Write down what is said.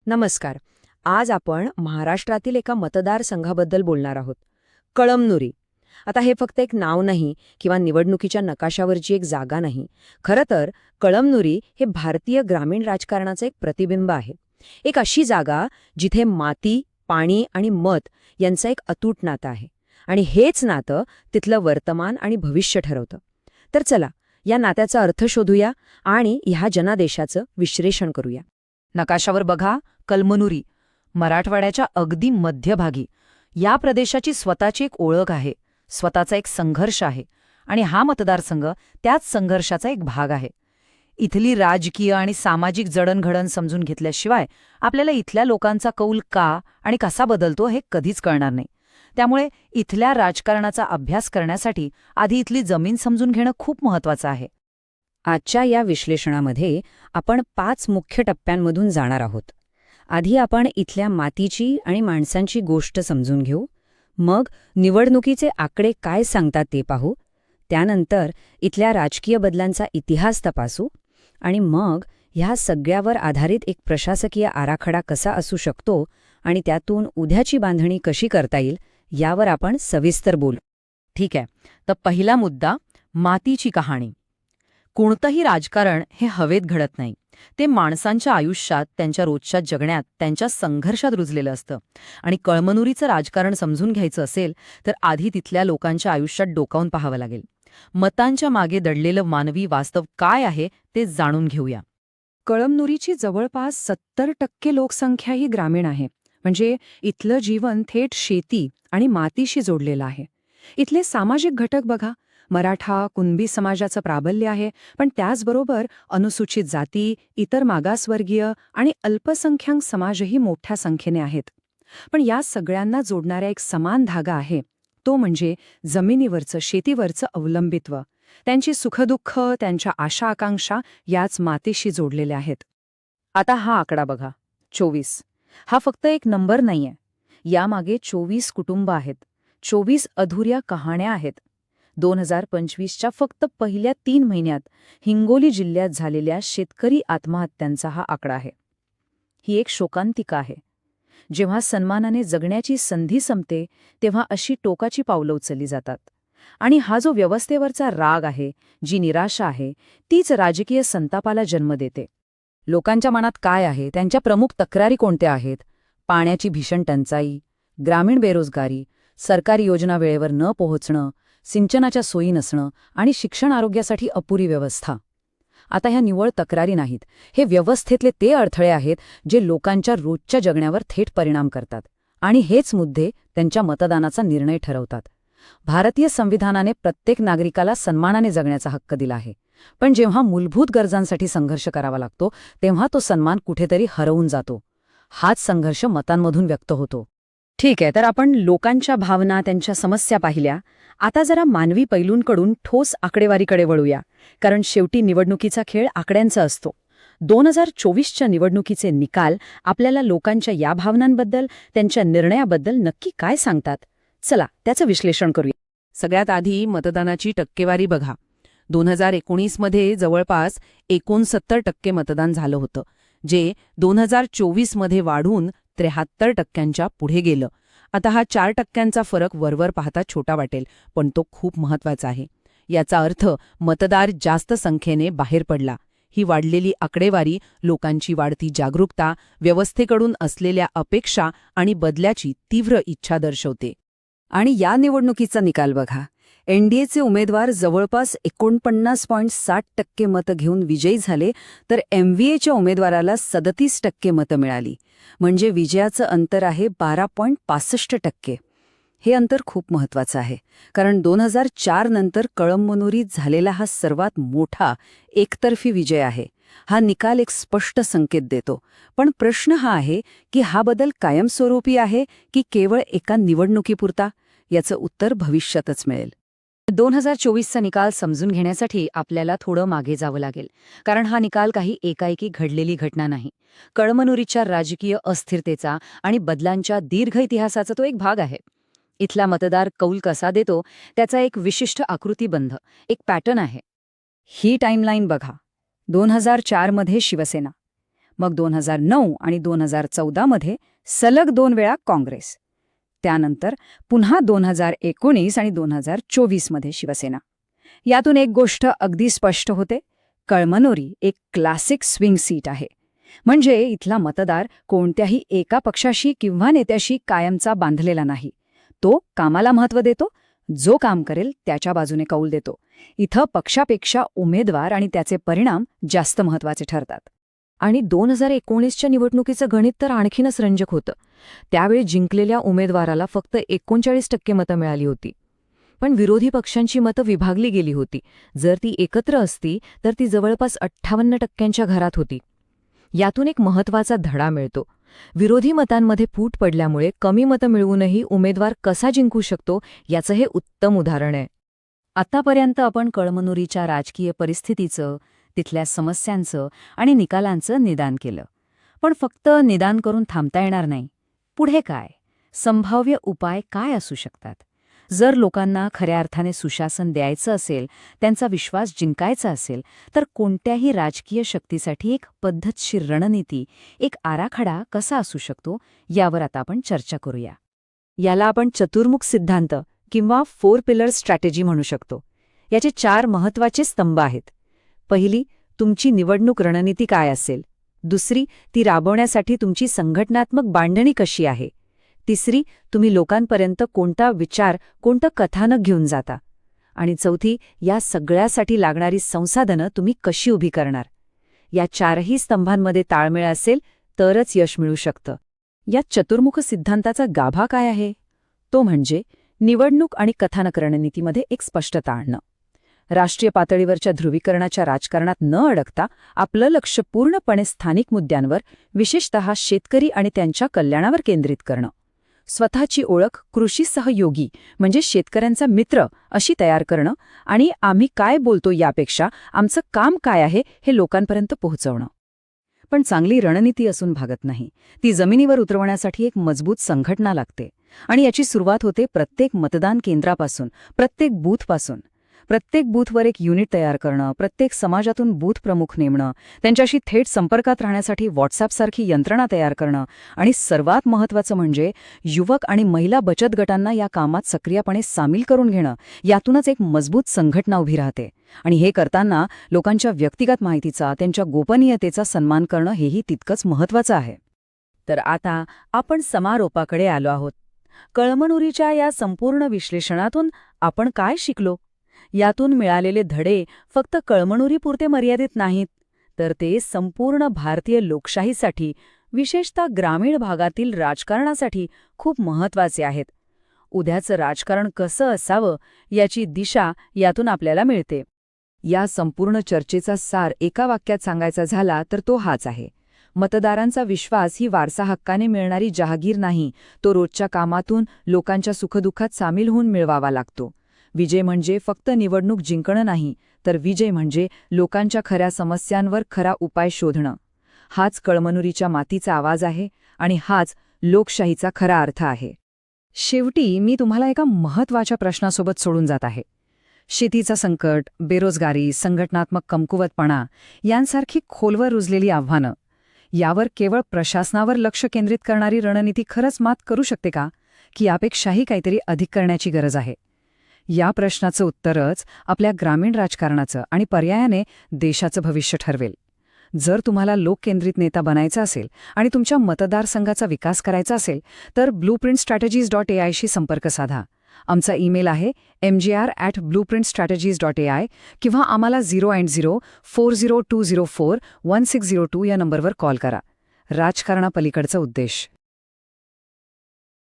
नमस्कार. आज आपण महाराष्ट्रातील एका मतदारसंघाबद्दल बोलणार आहोत. कळमनुरी. आता हे फक्त एक नाव नाही किंवा निवडणुकीच्या नकाशावरची एक जागा नाही. खरं तर कळमनुरी हे भारतीय ग्रामीण राजकारणाचं एक प्रतिबिंब आहे. एक अशी जागा जिथे माती, पाणी आणि मत यांचं एक अतूट नातं आहे. आणि हेच नातं तिथलं वर्तमान आणि भविष्य ठरवतं. तर चला, या नात्याचा अर्थ शोधूया आणि ह्या जनादेशाचं विश्लेषण करूया. नकाशावर बघा, कळमनुरी मराठवाड्याच्या अगदी मध्यभागी. या प्रदेशाची स्वतःची एक ओळख आहे, स्वतःचा एक संघर्ष आहे, आणि हा मतदारसंघ त्याच संघर्षाचा एक भाग आहे. इथली राजकीय आणि सामाजिक जडणघडण समजून घेतल्याशिवाय आपल्याला इथल्या लोकांचा कौल का आणि कसा बदलतो हे कधीच कळणार नाही. त्यामुळे इथल्या राजकारणाचा अभ्यास करण्यासाठी आधी इथली जमीन समजून घेणं खूप महत्त्वाचं आहे. आजच्या या विश्लेषणामध्ये आपण 5 मुख्य टप्प्यांमधून जाणार आहोत. आधी आपण इथल्या मातीची आणि माणसांची गोष्ट समजून घेऊ. मग निवडणुकीचे आकडे काय सांगतात ते पाहू. त्यानंतर इथल्या राजकीय बदलांचा इतिहास तपासू. आणि मग ह्या सगळ्यावर आधारित एक प्रशासकीय आराखडा कसा असू शकतो आणि त्यातून उद्याची बांधणी कशी करता येईल यावर आपण सविस्तर बोलू. ठीक आहे, तर पहिला मुद्दा, मातीची कहाणी. कोणतंही राजकारण हे हवेत घडत नाही. ते माणसांच्या आयुष्यात, त्यांच्या रोजच्या जगण्यात, त्यांच्या संघर्षात रुजलेलं असतं. आणि कळमनुरीचं राजकारण समजून घ्यायचं असेल तर आधी तिथल्या लोकांच्या आयुष्यात डोकावून पाहावं लागेल. मतांच्या मागे दडलेलं मानवी वास्तव काय आहे ते जाणून घेऊया. कळमनुरीची जवळपास 70% लोकसंख्या ही ग्रामीण आहे. म्हणजे इथलं जीवन थेट शेती आणि मातीशी जोडलेलं आहे. इथले सामाजिक घटक बघा. मराठा, कुणबी समाजाचं प्राबल्य आहे, पण त्याचबरोबर अनुसूचित जाती, इतर मागासवर्गीय आणि अल्पसंख्याक समाजही मोठ्या संख्येने आहेत. पण या सगळ्यांना जोडणारा एक समान धागा आहे, तो म्हणजे जमिनीवरचं, शेतीवरचं अवलंबित्व. त्यांची सुखदुःख, त्यांच्या आशा आकांक्षा याच मातीशी जोडलेल्या आहेत. आता हा आकडा बघा, 24. हा फक्त एक नंबर नाहीये. यामागे 24 कुटुंब आहेत, 24 अधुऱ्या कहाण्या आहेत. 2025च्या फक्त पहिल्या 3 महिन्यात हिंगोली जिल्ह्यात झालेल्या शेतकरी आत्महत्यांचा हा आकडा आहे. ही एक शोकांतिका आहे. जेव्हा सन्मानाने जगण्याची संधी संपते तेव्हा अशी टोकाची पावलं उचलली जातात. आणि हा जो व्यवस्थेवरचा राग आहे, जी निराशा आहे, तीच राजकीय संतापाला जन्म देते. लोकांच्या मनात काय आहे, त्यांच्या प्रमुख तक्रारी कोणत्या आहेत? पाण्याची भीषण टंचाई, ग्रामीण बेरोजगारी, सरकारी योजना वेळेवर न पोहोचणं, सिंचनाच्या सोयी नसणं आणि शिक्षण आरोग्यासाठी अपुरी व्यवस्था. आता ह्या निव्वळ तक्रारी नाहीत, हे व्यवस्थेतले ते अडथळे आहेत जे लोकांच्या रोजच्या जगण्यावर थेट परिणाम करतात. आणि हेच मुद्दे त्यांच्या मतदानाचा निर्णय ठरवतात. भारतीय संविधानाने प्रत्येक नागरिकाला सन्मानाने जगण्याचा हक्क दिला आहे. पण जेव्हा मूलभूत गरजांसाठी संघर्ष करावा लागतो तेव्हा तो सन्मान कुठेतरी हरवून जातो. हाच संघर्ष मतांमधून व्यक्त होतो. ठीक आहे, तर आपण लोकांच्या भावना, त्यांच्या समस्या पाहिल्या. आता जरा मानवी पैलूंकडून ठोस आकडेवारीकडे वळूया, कारण शेवटी निवडणुकीचा खेळ आकड्यांचा असतो. 2024च्या निवडणुकीचे निकाल आपल्याला लोकांच्या या भावनांबद्दल, त्यांच्या निर्णयाबद्दल नक्की काय सांगतात? चला, त्याचं विश्लेषण करूया. सगळ्यात आधी मतदानाची टक्केवारी बघा. 2019मध्ये जवळपास 69% मतदान झालं होतं, जे 2024मध्ये वाढून 73% पुढे गेलं. आता हा 4% फरक वरवर पाहता छोटा वाटेल, पण तो खूप महत्वाचा आहे. याचा अर्थ मतदार जास्त संख्येने बाहेर पडला. ही वाढलेली आकडेवारी लोकांची वाढती जागरूकता, व्यवस्थेकडून असलेल्या अपेक्षा आणि बदल्याची तीव्र इच्छा दर्शवते. आणि या निवडणुकीचा निकाल बघा. एनडीएचे उमेदवार जवळपास 49.7% मतं घेऊन विजयी झाले, तर एमव्हीएच्या उमेदवाराला 37% मतं मिळाली. म्हणजे विजयाचं अंतर आहे 12.65%. हे अंतर खूप महत्वाचं आहे, कारण 2004 नंतर कळमनुरीत झालेला हा सर्वात मोठा एकतर्फी विजय आहे. हा निकाल एक स्पष्ट संकेत देतो. पण प्रश्न हा आहे की हा बदल कायमस्वरूपी आहे की केवळ एका निवडणुकीपुरता? याचं उत्तर भविष्यातच मिळेल. 2024चा निकाल समजून घेण्यासाठी आपल्याला थोडं मागे जावं लागेल, कारण हा निकाल काही एकाएकी घडलेली घटना नाही. कळमनुरीच्या राजकीय अस्थिरतेचा आणि बदलांच्या दीर्घ इतिहासाचा तो एक भाग आहे. इथला मतदार कौल कसा देतो त्याचा एक विशिष्ट आकृतीबंध, एक पॅटर्न आहे. ही टाईमलाईन बघा. 2004मध्ये शिवसेना, मग 2009 आणि 2014मध्ये सलग 2 वेळा काँग्रेस. त्यानंतर पुन्हा 2019 आणि 2024मध्ये शिवसेना. यातून एक गोष्ट अगदी स्पष्ट होते, कळमनुरी एक क्लासिक स्विंग सीट आहे. म्हणजे इथला मतदार कोणत्याही एका पक्षाशी किंवा नेत्याशी कायमचा बांधलेला नाही. तो कामाला महत्त्व देतो, जो काम करेल त्याच्या बाजूने कौल देतो. इथं पक्षापेक्षा उमेदवार आणि त्याचे परिणाम जास्त महत्त्वाचे ठरतात. आणि 2019च्या निवडणुकीचं गणित तर आणखीनच रंजक होतं. त्यावेळी जिंकलेल्या उमेदवाराला फक्त 39% मतं मिळाली होती. पण विरोधी पक्षांची मतं विभागली गेली होती. जर ती एकत्र असती तर ती जवळपास 58%च्या घरात होती. यातून एक महत्त्वाचा धडा मिळतो. विरोधी मतांमध्ये फूट पडल्यामुळे कमी मतं मिळवूनही उमेदवार कसा जिंकू शकतो याचं हे उत्तम उदाहरण आहे. आतापर्यंत आपण कळमनुरीच्या राजकीय परिस्थितीचं, तिथल्या समस्यांचं आणि निकालांचं निदान केलं. पण फक्त निदान करून थांबता येणार नाही. पुढे काय? संभाव्य उपाय काय असू शकतात? जर लोकांना खऱ्या अर्थाने सुशासन द्यायचं असेल, त्यांचा विश्वास जिंकायचा असेल, तर कोणत्याही राजकीय शक्तीसाठी एक पद्धतशीर रणनीती, एक आराखडा कसा असू शकतो, यावर आता आपण चर्चा करूया. याला आपण चतुर्मुख सिद्धांत किंवा 4 पिलर स्ट्रॅटेजी म्हणू शकतो. याचे 4 महत्त्वाचे स्तंभ आहेत. पहिली, तुमची निवडणूक रणनीती काय असेल. दुसरी, ती राबवण्यासाठी तुमची संघटनात्मक बांधणी कशी आहे. तिसरी, तुम्ही लोकांपर्यंत कोणता विचार, कोणतं कथानक घेऊन जाता. आणि चौथी, या सगळ्यासाठी लागणारी संसाधनं तुम्ही कशी उभी करणार. या 4ही स्तंभांमध्ये ताळमेळ असेल तरच यश मिळू शकतं. या चतुर्मुख सिद्धांताचा गाभा काय आहे? तो म्हणजे निवडणूक आणि कथानक रणनीतीमध्ये एक स्पष्टता आणणं. राष्ट्रीय पातळीवरच्या ध्रुवीकरणाच्या राजकारणात न अडकता आपलं लक्ष पूर्णपणे स्थानिक मुद्द्यांवर, विशेषतः शेतकरी आणि त्यांच्या कल्याणावर केंद्रित करणं. स्वतःची ओळख कृषी सहयोगी म्हणजे शेतकऱ्यांचा मित्र अशी तयार करणं आणि आम्ही काय बोलतो यापेक्षा आमचं काम काय आहे हे लोकांपर्यंत पोहोचवणं. पण चांगली रणनीती असून भागत नाही. ती जमिनीवर उतरवण्यासाठी एक मजबूत संघटना लागते. आणि याची सुरुवात होते प्रत्येक मतदान केंद्रापासून, प्रत्येक बूथपासून. प्रत्येक बूथवर एक युनिट तयार करणं, प्रत्येक समाजातून बूथ प्रमुख नेमणं, त्यांच्याशी थेट संपर्कात राहण्यासाठी व्हॉट्सअपसारखी यंत्रणा तयार करणं आणि सर्वात महत्त्वाचं म्हणजे युवक आणि महिला बचत गटांना या कामात सक्रियपणे सामील करून घेणं. यातूनच एक मजबूत संघटना उभी राहते. आणि हे करताना लोकांच्या व्यक्तिगत माहितीचा, त्यांच्या गोपनीयतेचा सन्मान करणं हेही तितकंच महत्त्वाचं आहे. तर आता आपण समारोपाकडे आलो आहोत. कळमनुरीच्या या संपूर्ण विश्लेषणातून आपण काय शिकलो? यातून मिळालेले धडे फक्त कळमनुरीपुरते मर्यादित नाहीत, तर ते संपूर्ण भारतीय लोकशाहीसाठी, विशेषतः ग्रामीण भागातील राजकारणासाठी खूप महत्त्वाचे आहेत. उद्याचं राजकारण कसं असावं याची दिशा यातून आपल्याला मिळते. या संपूर्ण चर्चेचा सार एका वाक्यात सांगायचा झाला तर तो हाच आहे: मतदारांचा विश्वास ही वारसा हक्काने मिळणारी जहागीर नाही, तो रोजच्या कामातून, लोकांच्या सुखदुःखात सामील होऊन मिळवावा लागतो. विजय म्हणजे फक्त निवडणूक जिंकणं नाही, तर विजय म्हणजे लोकांच्या खऱ्या समस्यांवर खरा उपाय शोधणं. हाच कळमनुरीच्या मातीचा आवाज आहे आणि हाच लोकशाहीचा खरा अर्थ आहे. शेवटी मी तुम्हाला एका महत्त्वाच्या प्रश्नासोबत सोडून जात आहे. शेतीचं संकट, बेरोजगारी, संघटनात्मक कमकुवतपणा यांसारखी खोलवर रुजलेली आव्हानं, यावर केवळ प्रशासनावर लक्ष केंद्रित करणारी रणनीती खरंच मात करू शकते का, की यापेक्षाही काहीतरी अधिक करण्याची गरज आहे? या प्रश्नाचं उत्तरच आपल्या ग्रामीण राजकारणाचं आणि पर्यायाने देशाचं भविष्य ठरवेल. जर तुम्हाला लोककेंद्रित नेता बनायचा असेल आणि तुमच्या मतदारसंघाचा विकास करायचा असेल तर blueprintstrategies.ai शी संपर्क साधा. आमचा ईमेल आहे mgr@blueprintstrategies.ai किंवा आम्हाला 08040204160 या नंबरवर कॉल करा. राजकारणापलीकडचा उद्देश.